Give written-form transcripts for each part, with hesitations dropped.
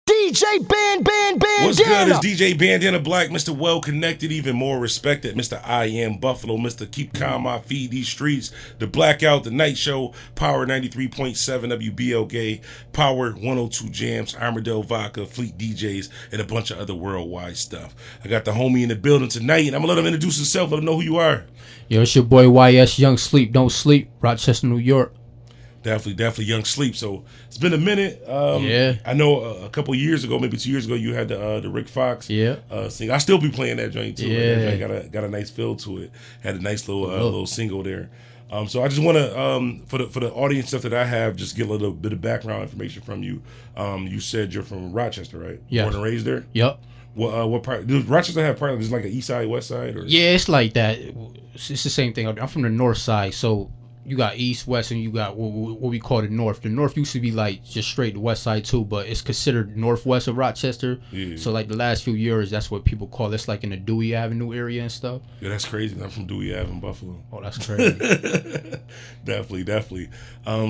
DJ Bandana. What's good? It's DJ Bandana Black, Mr. Well Connected, even more respected, Mr. I Am Buffalo, Mr. Keep Calm, I Feed These Streets, The Blackout, The Night Show, Power 93.7 WBLK, Power 102 Jams, Armadale Vodka, Fleet DJs, and a bunch of other worldwide stuff. I got the homie in the building tonight, and I'm going to let him introduce himself, let him know who you are. Yo, it's your boy YS, YoungSleep, Don't Sleep, Rochester, New York. Definitely YoungSleep. So it's been a minute. Yeah. I know a couple years ago, maybe 2 years ago, you had the Rick Fox sing. I still be playing that joint too. Yeah. That joint got a nice feel to it. Had a nice little single there. So I just want to for the audience stuff that I have, just get a little bit of background information from you. You said you're from Rochester, right? Yeah. Born and raised there. Yep. What part? Does Rochester have part of just like an east side, west side? Or? Yeah, it's like that. It's the same thing. I'm from the north side, so you got east, west, and you got what we call the north. The north used to be like just straight the west side too, but it's considered northwest of Rochester. Yeah. So like the last few years, that's what people call it. It's like in the Dewey Avenue area and stuff. Yeah, that's crazy. I'm from Dewey Avenue, Buffalo. Oh, that's crazy. Definitely.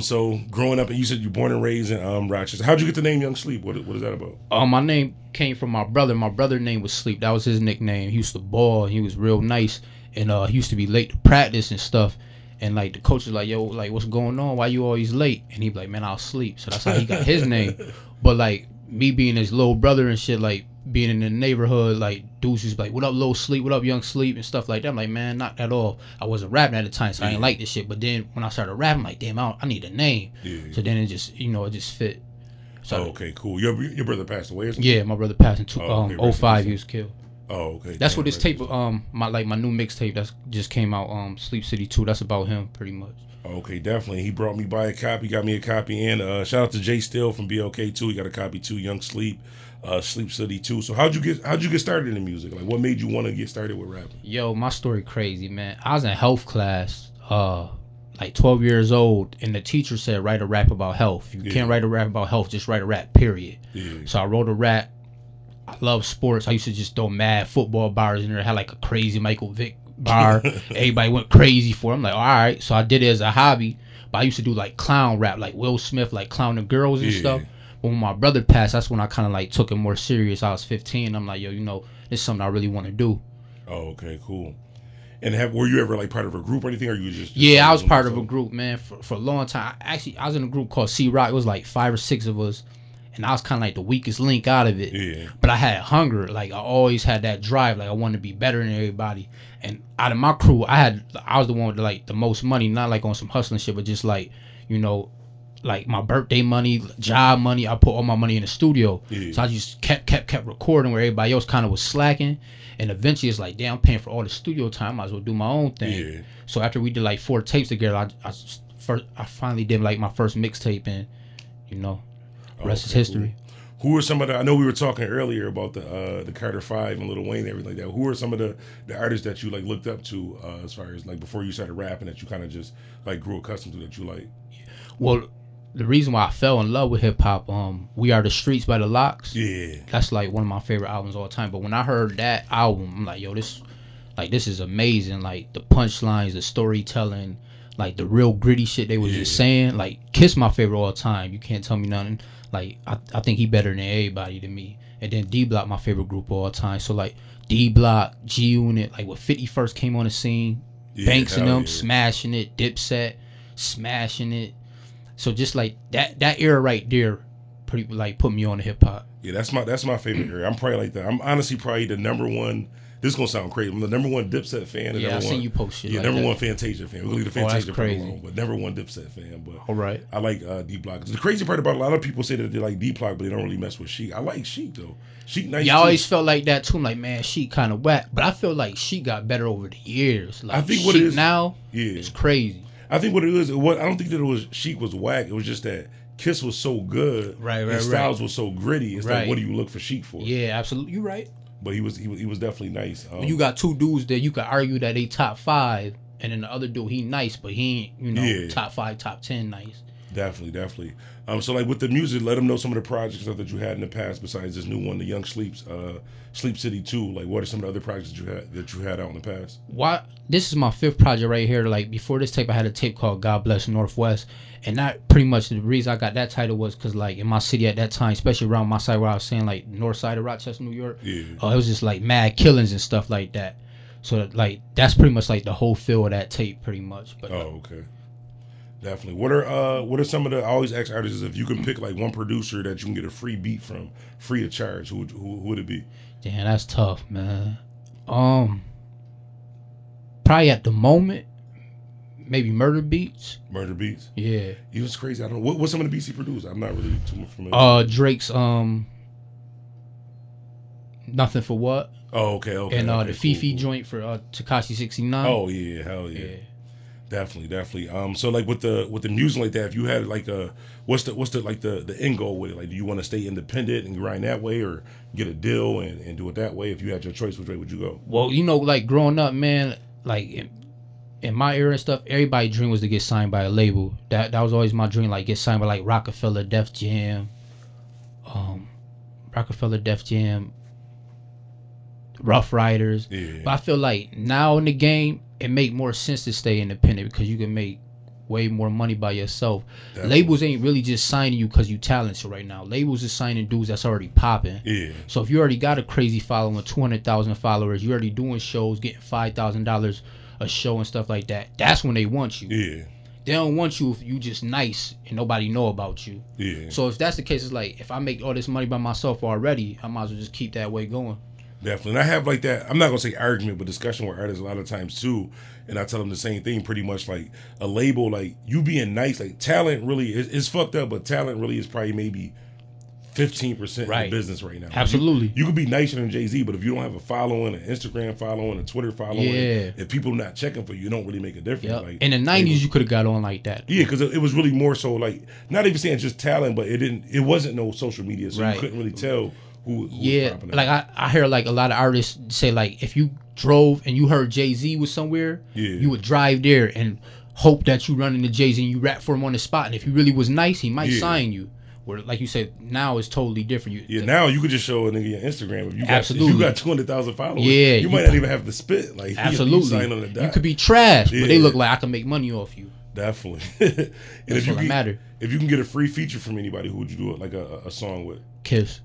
So growing up, and you said you're born and raised in Rochester. How'd you get the name YoungSleep? What is that about? My name came from my brother. My brother's name was Sleep. That was his nickname. He used to ball. He was real nice, and he used to be late to practice and stuff. And like the coach was like, yo, like what's going on? Why you always late? And he'd be like, man, I'll sleep. So that's how he got his name. But like me being his little brother and shit, like being in the neighborhood, like dudes just like, what up, little sleep? What up, young sleep? And stuff like that. I'm like, man, knock that off. I wasn't rapping at the time, so I didn't like this shit. But then when I started rapping, I'm like, damn, I need a name. Yeah. So then it just, it just fit. So, okay, cool. Your brother passed away or something? Yeah, my brother passed in 2005. He was killed. Oh, okay. That's what this tape, my new mixtape that just came out, Sleep City 2. That's about him, pretty much. Okay, definitely. He brought me by a copy, got me a copy, and shout out to Jay Still from BLK too. He got a copy too. YoungSleep, Sleep City 2. So how'd you get started in the music? Like, what made you want to get started with rapping? Yo, my story crazy, man. I was in health class, like 12 years old, and the teacher said write a rap about health. You can't write a rap about health, just write a rap, period. Yeah. So I wrote a rap. I love sports. I used to just throw mad football bars in there. I had like a crazy Michael Vick bar. Everybody went crazy for it. I'm like, all right. So I did it as a hobby. But I used to do like clown rap, like Will Smith, like clowning girls and stuff. But when my brother passed, that's when I kind of like took it more serious. I was 15. I'm like, yo, this is something I really want to do. Oh, okay, cool. And were you ever like part of a group or anything? Or you just I was part of a group, man, for a long time. I was in a group called C Rock. It was like 5 or 6 of us. And I was kind of like the weakest link out of it. Yeah. But I had hunger. Like, I always had that drive. Like, I wanted to be better than everybody. And out of my crew, I was the one with, like, the most money. Not, like, on some hustling shit, but just, like, like, my birthday money, job money. I put all my money in the studio. Yeah. So I just kept recording where everybody else kind of was slacking. And eventually, it's like, damn, I'm paying for all the studio time. I might as well do my own thing. Yeah. So after we did, like, 4 tapes together, I finally did, like, my first mixtape. And, rest is history. Cool. Who are some of the? I know we were talking earlier about the Carter 5 and Lil Wayne and everything like that. Who are some of the artists that you like looked up to as far as like before you started rapping that you kind of just like grew accustomed to that you like? Well, the reason why I fell in love with hip hop, We Are the Streets by the Lox. Yeah, that's like one of my favorite albums all the time. But when I heard that album, I'm like, yo, this is amazing. Like the punchlines, the storytelling, like the real gritty shit they was just saying. Like Kiss my favorite all the time. You can't tell me nothing. Like I think he better than everybody to me. And then D Block my favorite group all the time. So like D Block, G Unit, like when 50 first came on the scene, Banks and them smashing it, Dipset smashing it. So just like that era right there, pretty like put me on the hip hop. Yeah, that's my favorite era. I'm probably like that. I'm honestly probably the number one. This is gonna sound crazy. I'm the number one Dipset fan. Yeah, I seen you post shit. Yeah, like number that. one Fantasia fan. We'll leave the Fantasia fan alone, but number one Dipset fan. But all right, I like D Block. The crazy part about a lot of people say that they like D Block, but they don't really mess with Sheek. I like Sheek though. Sheek nice. Yeah, I always felt like that too. I'm like, man, Sheek kind of whack, but I feel like Sheek got better over the years. Like, I think what it is now, it's crazy. I think what it is, I don't think that it was Sheek was whack. It was just that Kiss was so good, right. Styles was so gritty. It's like, what do you look for Sheek for? Yeah, absolutely. You're right. But he was definitely nice. When you got 2 dudes there, you could argue that they top 5, and then the other dude he nice, but he ain't top 5, top 10 nice. Definitely. So like with the music, let them know some of the projects and stuff that you had in the past besides this new one, the Young Sleeps, Sleep City 2. Like, what are some of the other projects that you had out in the past? This is my 5th project right here. Like, before this tape, I had a tape called God Bless Northwest, and that pretty much the reason I got that title was because like in my city at that time, especially around my side where I was saying like north side of Rochester, New York, it was just like mad killings and stuff like that. So like that's pretty much like the whole feel of that tape, pretty much. But okay. Definitely. What are some of the? I always ask artists if you can pick like one producer that you can get a free beat from, free of charge. Who would it be? Damn, that's tough, man. Probably at the moment, maybe Murder Beats. Murder Beats. Yeah. He was crazy. I don't know what some of the beats he produced. I'm not really too familiar. Drake's Nothing for What. Oh, okay. And the Fifi joint for Tekashi 69. Oh yeah, hell yeah. Definitely. So like with the music like that, if you had like what's the end goal with it? Like, do you want to stay independent and grind that way, or get a deal and do it that way? If you had your choice, which way would you go? Well, like growing up, man, like in my era and stuff, everybody's dream was to get signed by a label. That was always my dream, like get signed by like Rockefeller, Def Jam, Rough Riders. Yeah. But I feel like now in the game, it make more sense to stay independent because you can make way more money by yourself. Definitely. Labels ain't really just signing you because you talented right now. Labels is signing dudes that's already popping. Yeah. So if you already got a crazy following, 200,000 followers, you already doing shows, getting $5,000 a show and stuff like that, that's when they want you. Yeah. They don't want you if you just nice and nobody know about you. Yeah. So if that's the case, it's like if I make all this money by myself already, I might as well just keep that way going. Definitely. And I have like that, I'm not going to say argument, but discussion with artists a lot of times too. And I tell them the same thing pretty much, like a label, like you being nice, like talent really is fucked up, but talent really is probably maybe 15% in the business right now. Absolutely. You could be nicer than Jay-Z, but if you don't have a following, an Instagram following, a Twitter following, if people are not checking for you, it don't really make a difference. Yep. Like, in the 90s, you could have got on like that. Yeah, because it was really more so like, not even saying just talent, but it wasn't no social media, so you couldn't really tell who was popping up. Like I hear like a lot of artists say like if you drove and you heard Jay-Z was somewhere, you would drive there and hope that you run into Jay-Z and you rap for him on the spot, and if he really was nice, he might sign you. Where like you said, now it's totally different. Now you could just show a nigga your Instagram if you got 200,000 followers. Yeah, you might not even have to spit. Like absolutely, you sign on the dot. You could be trash, but they look like I can make money off you. Definitely. And that's what matter. If you can get a free feature from anybody, who would you do it like a song with? Kiss.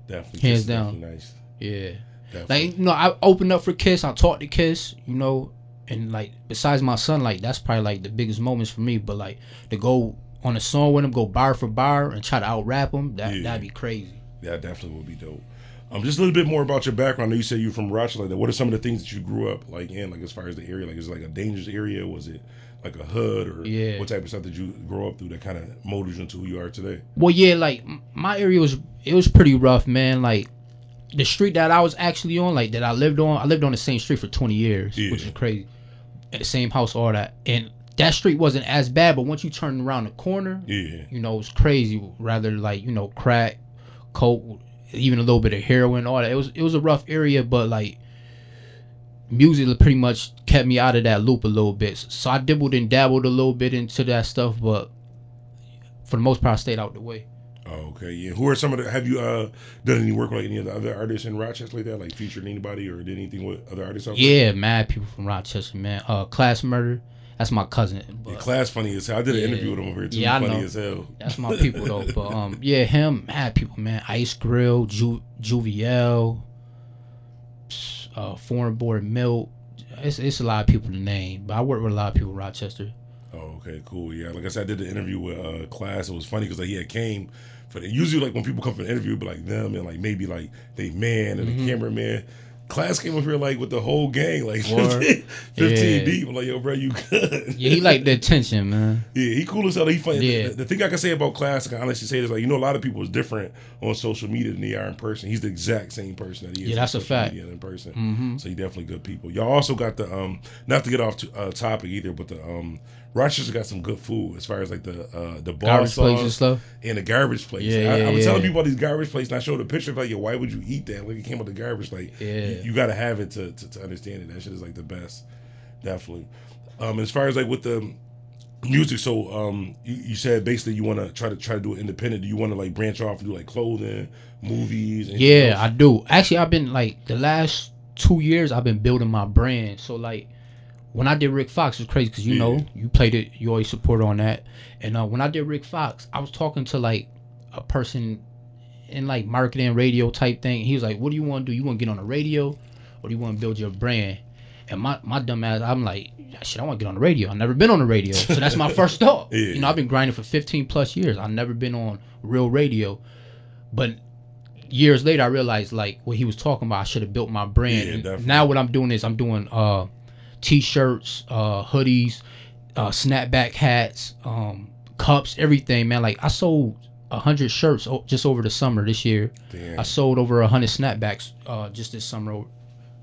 Definitely. Hands Kiss down. Nice. Yeah. Definitely. Like, I opened up for Kiss. I talked to Kiss, and like besides my son, like that's probably like the biggest moments for me. But like to go on a song with him, go bar for bar and try to out rap him, that'd be crazy. That definitely would be dope. Just a little bit more about your background. I know you said you're from Rochester. Like that. What are some of the things that you grew up like in? Like as far as the area, like is it like a dangerous area? Was it like a hood, or what type of stuff did you grow up through that kind of molded you into who you are today? Well, yeah, like my area was pretty rough, man. Like the street that I was actually on, like that I lived on the same street for 20 years, which is crazy. At the same house, all that, and that street wasn't as bad. But once you turn around the corner, it was crazy. Rather like crack, coke, even a little bit of heroin, all that. It was a rough area, but like music pretty much kept me out of that loop a little bit. So I dibbled and dabbled a little bit into that stuff, but for the most part, I stayed out the way. Oh, okay, yeah. Who are some of the? Have you done any work with like any of the other artists in Rochester like that? Like featured anybody or did anything with other artists out there? Yeah, mad people from Rochester, man. Class Murder. That's my cousin. But, Class funny as hell. I did an interview with him over here too. Yeah, funny I know. As hell. That's my people though. But him, mad people, man. Ice Grill, Juviel, Foreign Board Milk. It's a lot of people to name, but I work with a lot of people in Rochester. Oh, okay, cool. Yeah, like I said, I did the interview with Class. It was funny because like, he had came for the, usually like when people come for an interview, but like them and like maybe like they man and the cameraman. Class came up here like with the whole gang, like 15 deep. I'm like, yo, bro, you good? Yeah, he like the attention, man. Yeah, he cool as hell. He funny. Yeah. The thing I can say about Class, I can honestly say is like, a lot of people is different on social media than they are in person. He's the exact same person that he is. Yeah, that's on a social fact. media in person. So he definitely good people. Y'all also got the not to get off topic either, but the Rochester got some good food as far as like the bar garbage sauce place and stuff. And the garbage place. I was telling people about these garbage places, and I showed a picture of like, yo, why would you eat that? Like it came out the garbage. Like you got to have it to understand it. That shit is like the best, definitely. As far as like with the music. So you said basically you want to try to do it independent. Do you want to like branch off and do like clothing, movies? Yeah, else? I do. Actually, I've been like the last 2 years I've been building my brand. So like when I did Rick Fox, it was crazy because you know you played it, you always support on that. And when I did Rick Fox, I was talking to like a person in like marketing, radio type thing. He was like, "What do you want to do? You want to get on the radio, or do you want to build your brand?" And my dumb ass, I'm like, "Shit, I want to get on the radio. I've never been on the radio, so that's my first thought." You know, I've been grinding for 15 plus years. I've never been on real radio, but years later, I realized like what he was talking about. I should have built my brand. And now what I'm doing is I'm doing t-shirts, hoodies, snapback hats, cups, everything, man. Like I sold 100 shirts just over the summer this year. Damn. I sold over 100 snapbacks just this summer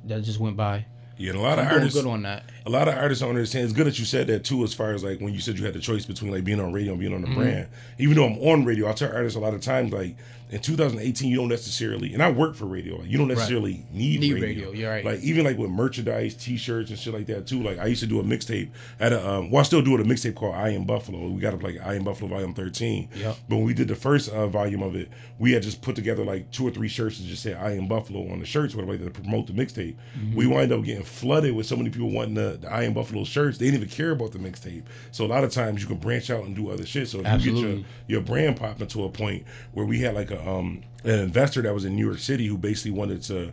that just went by. Yeah, and a lot of artists good on that. A lot of artists don't understand. It's good that you said that too, as far as like when you said you had the choice between like being on radio and being on the brand. Even though I'm on radio, I tell artists a lot of times like in 2018 you don't necessarily, and I work for radio, like you don't necessarily need radio. You're right. Like even like with merchandise, t-shirts and shit like that too. Like I used to do a mixtape at I still do it, a mixtape called I Am Buffalo. We got up like I Am Buffalo Volume 13. Yep. But when we did the first volume of it, we had just put together like 2 or 3 shirts that just said I Am Buffalo on the shirts, whatever, like, to promote the mixtape. We wind up getting flooded with so many people wanting the I Am Buffalo shirts. They didn't even care about the mixtape. So a lot of times you can branch out and do other shit. So if you get your brand popping to a point where we had like an investor that was in New York City who basically wanted to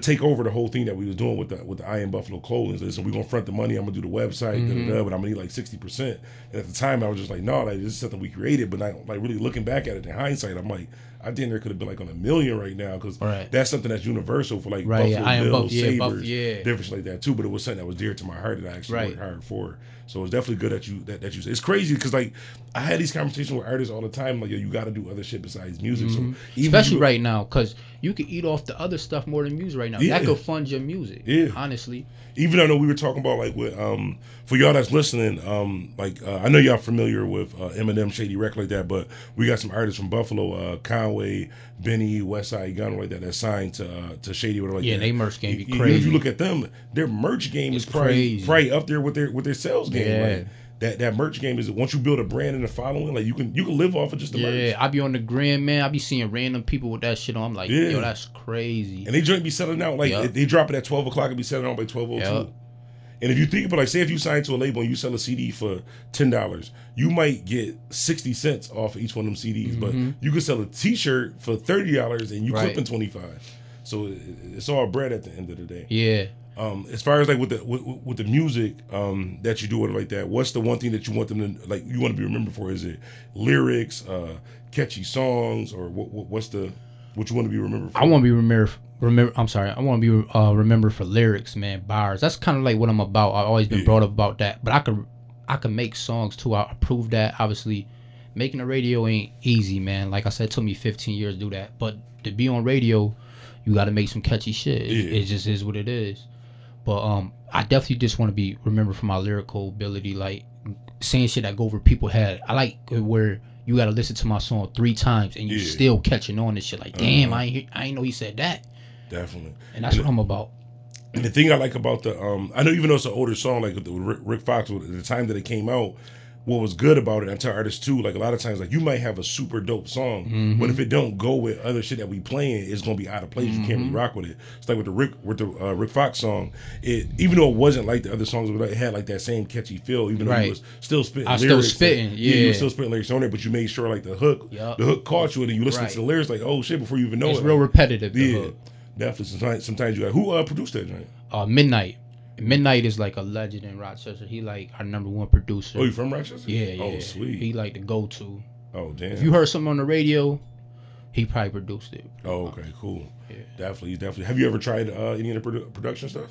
take over the whole thing that we was doing with the I Am Buffalo clothing. Listen, we're gonna front the money. I'm gonna do the website, but I'm gonna need like 60%. And at the time, I was just like, no, like this is something we created. But not, like really looking back at it in hindsight, I'm like, I think there could have been like on $1 million right now because that's something that's universal for like Buffalo Bills, Sabres, different shit like that too. But it was something that was dear to my heart that I actually worked hard for. So it's definitely good that you say. It's crazy because like I had these conversations with artists all the time. Like, yo, you got to do other shit besides music. So especially right now, because you can eat off the other stuff more than music right now. That could fund your music. Yeah, honestly. Even though we were talking about like with for y'all that's listening, I know y'all familiar with Eminem, Shady Rec like that, but we got some artists from Buffalo, Conway, Benny, Westside Gunn like that signed to Shady whatever like that. Yeah, they merch game be crazy. If you look at them, their merch game is probably up there with their sales game. Yeah. Like, that merch game is once you build a brand and a following, like you can live off of just the merch. Yeah, I be on the gram, man. I be seeing random people with that shit on. I'm like, yo, that's crazy. And they joint be selling out like they drop it at 12 o'clock and be selling out by 12:02. Yep. And if you think about like, say if you sign to a label and you sell a CD for $10, you might get 60 cents off of each one of them CDs. But you could sell a T-shirt for $30 and you clipping 25. So it's all bread at the end of the day. Yeah. As far as like with the music that you do it like that, what's the one thing that you want them to like? You want to be remembered for? Is it lyrics, catchy songs, or what you want to be remembered for? I want to be remembered. I want to be remembered for lyrics, man, bars. That's kind of like what I'm about. I've always been brought up about that. But I could make songs too. I prove that. Obviously, making a radio ain't easy, man. Like I said, it took me 15 years to do that. But to be on radio, you got to make some catchy shit. It just is what it is. But I definitely just want to be remembered for my lyrical ability, like saying shit that go over people's head. I like where you got to listen to my song 3 times and you still catching on this shit. Like, damn, I ain't know he said that. Definitely. And that's what I'm about. And the thing I like about the, I know even though it's an older song, like the Rick Fox, at the time that it came out, what was good about it, and I tell artists too, like a lot of times, like you might have a super dope song, but if it don't go with other shit that we playing, it's gonna be out of place. You can't really rock with it. It's like with the Rick Fox song. Even though it wasn't like the other songs, but it had like that same catchy feel. Even though he was still spitting lyrics, still spitting, you were still spitting lyrics on it, but you made sure like the hook caught you, and you listen to the lyrics like, oh shit, before you even know it's real repetitive. The hook. Definitely. Sometimes you got who produced that joint? Midnight. Midnight is like a legend in Rochester. He like our #1 producer. Oh, you from Rochester? Yeah. Oh, sweet. He like the go-to. Oh, damn. If you heard something on the radio, he probably produced it. Oh, okay, cool. Yeah. Definitely. Have you ever tried any of the production stuff?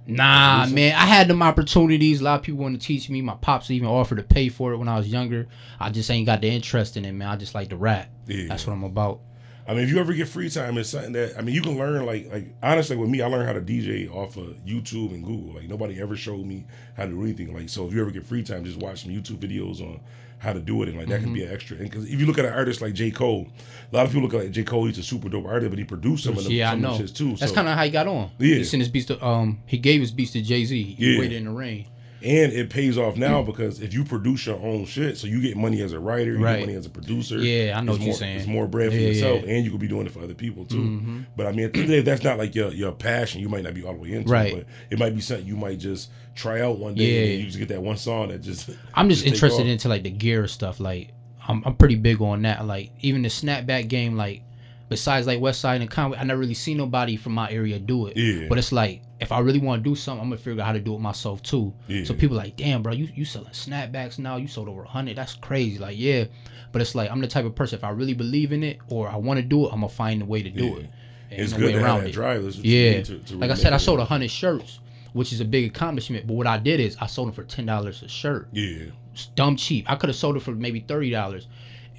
Nah, man. I had them opportunities. A lot of people want to teach me. My pops even offered to pay for it when I was younger. I just ain't got the interest in it, man. I just like to rap. Yeah. That's what I'm about. I mean, if you ever get free time, it's something that, I mean, you can learn, like honestly, with me, I learned how to DJ off of YouTube and Google. Like, nobody ever showed me how to do anything. Like, so if you ever get free time, just watch some YouTube videos on how to do it. And, like, that can be an extra. And because if you look at an artist like J. Cole, a lot of people look at J. Cole, he's a super dope artist, but he produced some of them shits too. That's kind of how he got on. Yeah. He sent his beats to, he gave his beats to Jay-Z. He waited in the rain. And it pays off now because if you produce your own shit, so you get money as a writer, you get money as a producer. Yeah, I know what you're saying. It's more bread for yourself, and you could be doing it for other people too. But I mean, at the end of the day, if that's not like your passion, you might not be all the way into it, but it might be something you might just try out one day and you just get that one song that just. I'm just interested into like the gear stuff. Like I'm pretty big on that. Like even the snapback game, like besides like Westside and Conway, I never really seen nobody from my area do it. Yeah. But it's like if I really want to do something, I'm gonna figure out how to do it myself too. Yeah. So people like, damn, bro, you selling snapbacks now? You sold over 100? That's crazy. Like, yeah. But it's like I'm the type of person, if I really believe in it or I want to do it, I'm gonna find a way to do it. And it's good to have that drive. To like I said, I sold 100 shirts, which is a big accomplishment. But what I did is I sold them for $10 a shirt. Yeah. It's dumb cheap. I could have sold it for maybe $30.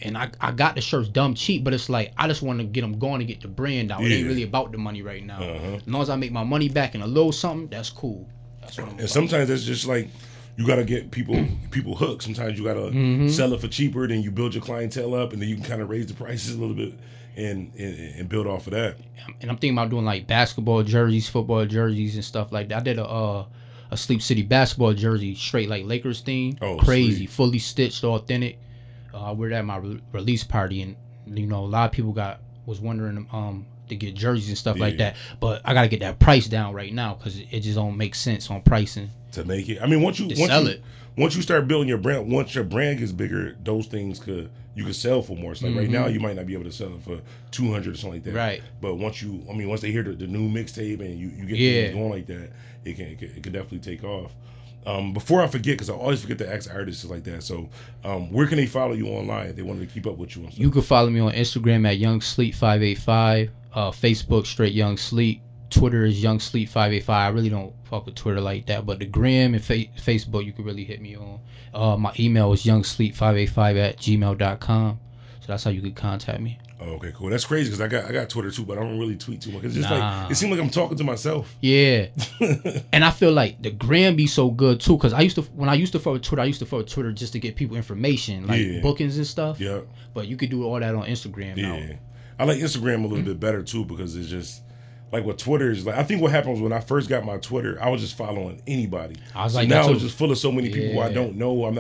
And I got the shirts dumb cheap, but it's like I just want to get them going to get the brand out. It ain't really about the money right now. As long as I make my money back and a little something, that's cool. That's what I'm about. Sometimes it's just like you gotta get people hooked. Sometimes you gotta sell it for cheaper, then you build your clientele up, and then you can kind of raise the prices a little bit and build off of that. And I'm thinking about doing like basketball jerseys, football jerseys, and stuff like that. I did a Sleep City basketball jersey, straight like Lakers theme, crazy, sweet. Fully stitched, authentic. I wear that at my release party, and you know a lot of people was wondering to get jerseys and stuff like that. But I gotta get that price down right now because it just don't make sense on pricing to make it. I mean, once you start building your brand, once your brand gets bigger, those things you could sell for more. So like right now, you might not be able to sell it for $200 or something like that. Right. But once they hear the new mixtape and you get things going like that, it can definitely take off. Before I forget, because I always forget to ask artists like that. So, where can they follow you online if they wanted to keep up with you? You can follow me on Instagram at YoungSleep585, Facebook straight YoungSleep, Twitter is YoungSleep585. I really don't fuck with Twitter like that, but the Gram and Facebook you can really hit me on. My email is YoungSleep585@gmail.com. So that's how you can contact me. Oh, okay, cool. That's crazy because I got Twitter too, but I don't really tweet too much. It's just like it seems like I'm talking to myself. Yeah, and I feel like the gram be so good too because when I used to follow Twitter, I used to follow Twitter just to get people information like bookings and stuff. Yeah, but you could do all that on Instagram now. Yeah, I like Instagram a little bit better too because it's just like what Twitter is like. I think what happened was when I first got my Twitter, I was just following anybody. I was like, now it's just full of so many people I'm not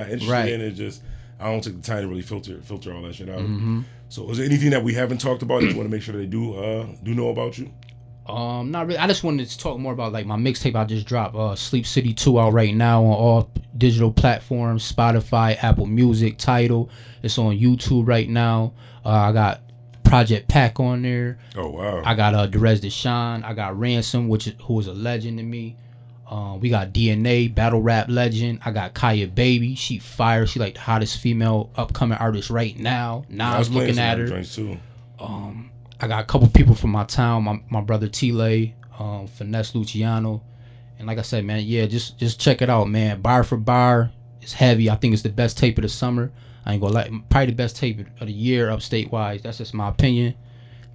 interested in. It's just I don't take the time to really filter all that shit out. So is there anything that we haven't talked about that you want to make sure they do know about you? Not really. I just wanted to talk more about like my mixtape I just dropped. Sleep City 2 out right now on all digital platforms, Spotify, Apple Music, Tidal. It's on YouTube right now. I got Project Pack on there. Oh wow. I got Derez Deshawn. I got Ransom, who is a legend to me. We got DNA, battle rap legend. I got Kaya Baby. She fire. She like the hottest female upcoming artist right now. Now I was looking at her. I got a couple people from my town. My brother T-Lay, Finesse Luciano, and like I said, man, yeah, just check it out, man. Bar for bar, it's heavy. I think it's the best tape of the summer. I ain't gonna lie, probably the best tape of the year, upstate wise. That's just my opinion.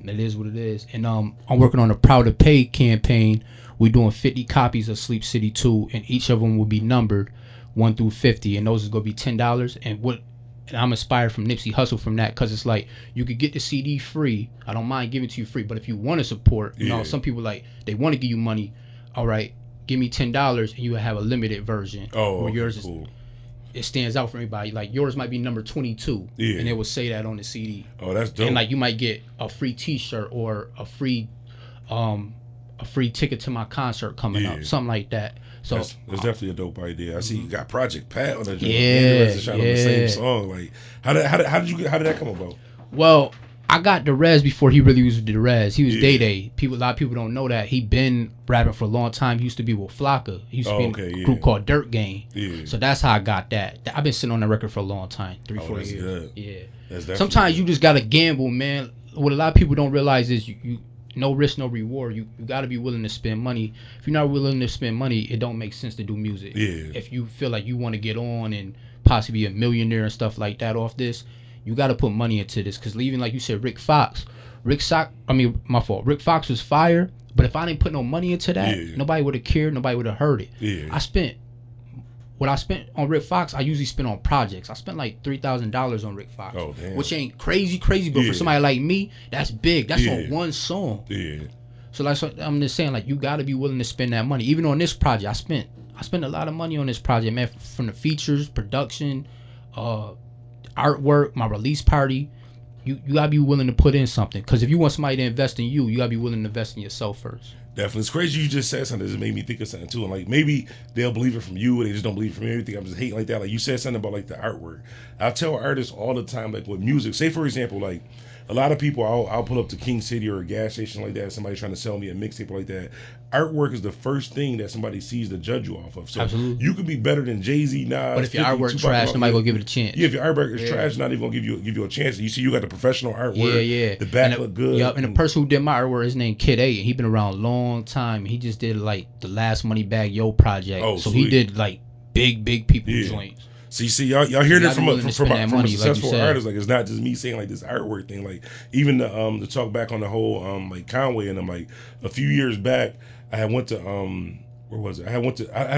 And it is what it is. And I'm working on a Proud to Pay campaign. We're doing 50 copies of Sleep City 2, and each of them will be numbered 1 through 50, and those is gonna be $10. And I'm inspired from Nipsey Hussle from that, because it's like you could get the CD free. I don't mind giving it to you free, but if you want to support, you know, some people like they want to give you money. All right, give me $10, and you will have a limited version. Oh, where yours is. It stands out for everybody. Like yours might be number 22, and it will say that on the CD. Oh, that's dope. And like you might get a free T-shirt or a free ticket to my concert coming up, something like that. So that's definitely a dope idea. I see you got Project Pat on the joint. On the same song. Like how did that come about? Well, I got Derez before he really was Derez. He was Day Day. A lot of people don't know that. He been rapping for a long time. He used to be with Flocka. He used to be in a group called Dirt Gang. Yeah. So that's how I got that. I've been sitting on that record for a long time, 3-4 years. Good. Yeah. Sometimes you just gotta gamble, man. What a lot of people don't realize is you no risk, no reward. You got to be willing to spend money. If you're not willing to spend money, it don't make sense to do music. Yeah. If you feel like you want to get on and possibly be a millionaire and stuff like that off this, you got to put money into this. Because even like you said, Rick Fox was fire. But if I didn't put no money into that, nobody would have cared. Nobody would have heard it. Yeah. What I spent on Rick Fox, I usually spend on projects. I spent like $3,000 on Rick Fox, which ain't crazy, but for somebody like me, that's big. That's on one song. Yeah. So I'm just saying, like, you got to be willing to spend that money. Even on this project, I I spent a lot of money on this project, man. From the features, production, artwork, my release party. You gotta be willing to put in something, because if you want somebody to invest in you, you gotta be willing to invest in yourself first. Definitely. It's crazy you just said something that just made me think of something too. And like, maybe they'll believe it from you, or they just don't believe it from me. Everything I'm just hating like that. Like, you said something about like the artwork. I tell artists all the time, like with music, say for example, like a lot of people, I'll pull up to King City or a gas station like that, somebody trying to sell me a mixtape like that. Artwork is the first thing that somebody sees to judge you off of. So absolutely, you could be better than Jay-Z, Nas. But if your artwork trash, nobody gonna give it a chance. Yeah, if your artwork is trash, not even gonna give you a chance. You see, you got the professional artwork. Yeah. The back look good. Yep. And the person who did my artwork, his name Kid A, and he been around a long time. He just did like the last Money Bag Yo project. So sweet. he did like big people joints. See, y'all hear that from a successful like artist. Like, it's not just me saying like this artwork thing. Like, even to talk back on the whole like Conway and them. Like, a few years back, I had went to where was it? I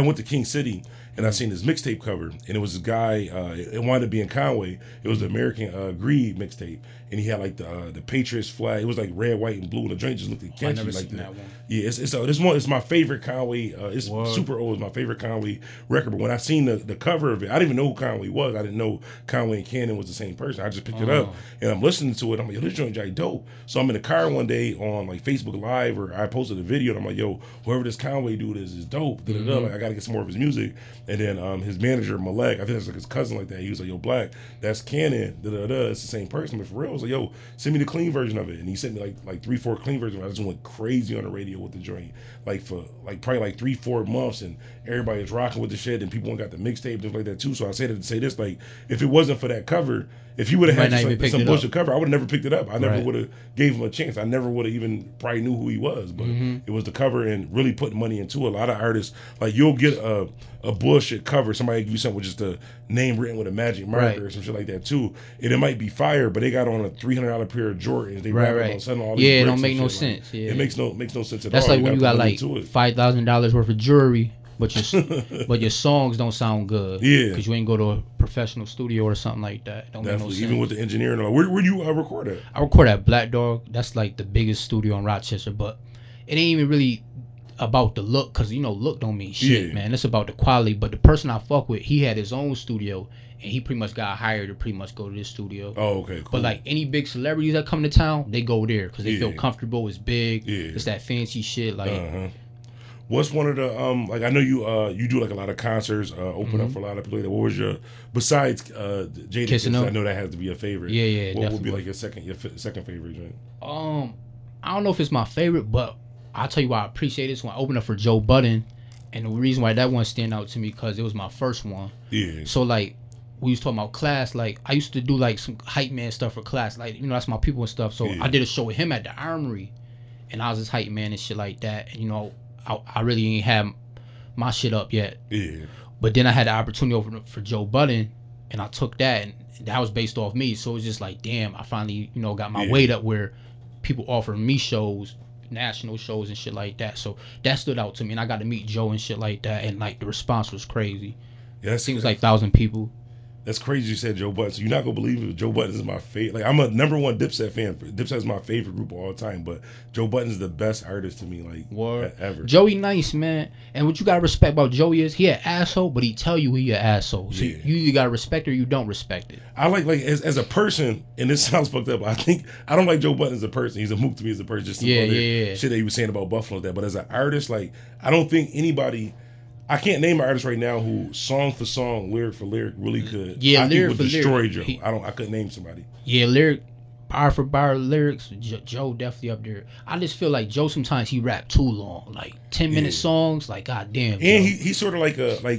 went to King City, and I seen this mixtape cover, and it was this guy. It wound up being Conway. It was the American Greed mixtape, and he had like the Patriots flag. It was like red, white, and blue, and the joint just looked catchy. I've never like seen that one. Yeah, it's my favorite Conway. It's super old. It's my favorite Conway record. But when I seen the cover of it, I didn't even know who Conway was. I didn't know Conway and Cannon was the same person. I just picked it up, and I'm listening to it. I'm like, yo, this joint is dope. So I'm in the car one day on like Facebook Live, or I posted a video, and I'm like, yo, whoever this Conway dude is dope. Like, I gotta get some more of his music. And then his manager Malek, I think that's like his cousin like that. He was like, yo, Black, that's Cannon. It's the same person. But for real, I was like, yo, send me the clean version of it. And he sent me like 3-4 clean versions. I just went crazy on the radio with the joint, like for like probably like 3-4 months, and everybody was rocking with the shit, and people got the mixtape just like that too. So I say that to say this, like, if it wasn't for that cover, if he would have had just like some bullshit cover, I would have never picked it up. I never would have gave him a chance. I never would have even probably knew who he was. But it was the cover and really putting money into it. A lot of artists, like, you'll get a bullshit cover. Somebody give you something with just a name written with a magic marker or some shit like that too. And it might be fire, but they got on a $300 pair of Jordans. They wrap it on selling all these it don't make no sense. Like, it makes no sense at all. That's like when you got like $5,000 worth of jewelry, but your songs don't sound good. Yeah, because you ain't go to a professional studio or something like that. Don't make no sense. Even with the engineering. Where do you record at? I record at Black Dog. That's like the biggest studio in Rochester, but it ain't even really about the look, because look don't mean shit, man. It's about the quality. But the person I fuck with, he had his own studio, and he pretty much got hired to pretty much go to this studio. Oh, okay, cool. But like any big celebrities that come to town, they go there because they feel comfortable. It's big. It's that fancy shit. Like, what's one of the like, I know you do like a lot of concerts, open up for a lot of people like that. What was your, besides Jada Kiss, I know that has to be a favorite. Yeah. What would be like your second favorite joint? I don't know if it's my favorite, but I'll tell you why I appreciate this one. I opened up for Joe Budden, and the reason why that one stand out to me, because it was my first one. Yeah. So like, we was talking about class. Like, I used to do like some hype man stuff for class. Like, that's my people and stuff. So I did a show with him at the Armory, and I was his hype man and shit like that. And I really ain't had my shit up yet. Yeah. But then I had the opportunity over for Joe Budden, and I took that, and that was based off me. So it was just like, damn, I finally, got my weight up where people offer me shows, national shows and shit like that. So that stood out to me, and I got to meet Joe and shit like that, and like the response was crazy. Yeah, it seems like 1,000 people. That's crazy you said Joe Budden. So you're not gonna believe it, Joe Budden is my favorite. Like, I'm a #1 Dipset fan. Dipset is my favorite group of all time, but Joe Budden is the best artist to me, like, ever. Joey nice, man. And what you gotta respect about Joey is he an asshole, but he tell you he an asshole. So you either gotta respect it or you don't respect it. I like as a person, and this sounds fucked up, I don't like Joe Budden as a person. He's a mook to me as a person. Just some other shit that he was saying about Buffalo and that. But as an artist, like, I don't think anybody, I can't name an artist right now who song for song, lyric for lyric really could. Yeah, lyric for destroy Joe. I couldn't name somebody. Yeah, lyric, bar for bar lyrics. Joe definitely up there. I just feel like Joe sometimes he rap too long, like 10-minute songs. Like, goddamn. And he's sort of like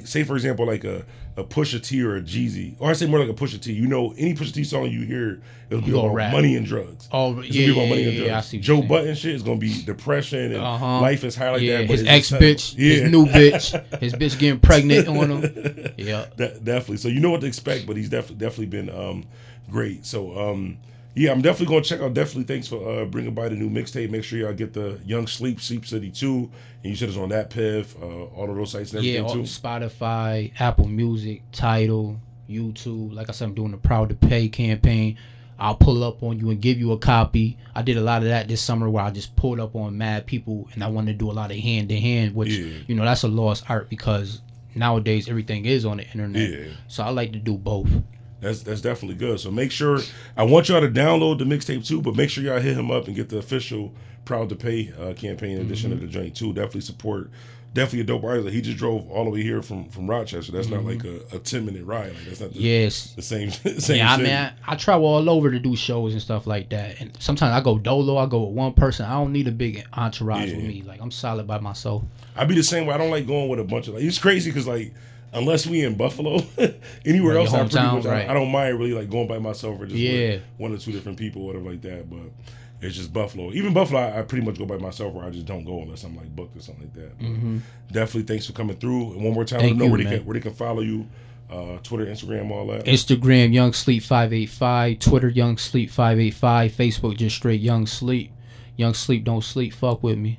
say for example like a Pusha T or a Jeezy, or I say more like a Pusha T. Any Pusha T song you hear, it'll be about money and drugs. Oh, it's gonna be about money and drugs. I see Joe Budden shit is gonna be depression and life is high like that. But his ex bitch, his new bitch, his bitch getting pregnant on him. Yeah, definitely. So you know what to expect, but he's definitely been great. So yeah, I'm definitely gonna check out. Definitely, thanks for bringing by the new mixtape. Make sure y'all get the YoungSleep City 2, and you said it's on that PIV, all of those sites and everything too. Spotify, Apple Music, Tidal, YouTube. Like I said, I'm doing the Proud to Pay campaign. I'll pull up on you and give you a copy. I did a lot of that this summer where I just pulled up on mad people, and I wanted to do a lot of hand to hand, which that's a lost art because nowadays everything is on the internet. Yeah. So I like to do both. That's definitely good. So make sure, I want y'all to download the mixtape too, but make sure y'all hit him up and get the official Proud to Pay campaign edition of the joint too. Definitely support. Definitely a dope artist. Like, he just drove all the way here from Rochester. That's not like a 10-minute ride. Like, that's not the same yeah, I shit. mean, I travel all over to do shows and stuff like that. And sometimes I go dolo. I go with one person. I don't need a big entourage with me. Like, I'm solid by myself. I be the same way. I don't like going with a bunch of, like, it's crazy because, like, unless we in Buffalo, anywhere else, I don't mind really like going by myself or just with one or two different people or whatever like that. But it's just Buffalo. Even Buffalo, I pretty much go by myself, or I just don't go unless I'm like booked or something like that. Definitely, thanks for coming through. And one more time, let them know where they can follow you. Twitter, Instagram, all that. Instagram, YoungSleep585. Twitter, YoungSleep585. Facebook, just straight YoungSleep. YoungSleep, don't sleep. Fuck with me.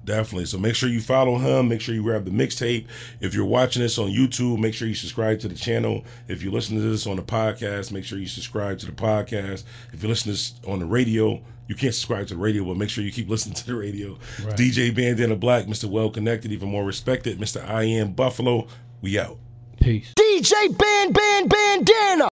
Definitely. So make sure you follow him. Make sure you grab the mixtape. If you're watching this on YouTube, make sure you subscribe to the channel. If you listen to this on the podcast, make sure you subscribe to the podcast. If you listen to this on the radio, you can't subscribe to the radio, but make sure you keep listening to the radio. Right. DJ Bandana Black, Mr. Well Connected, even more respected, Mr. I Am Buffalo. We out. Peace. DJ Bandana.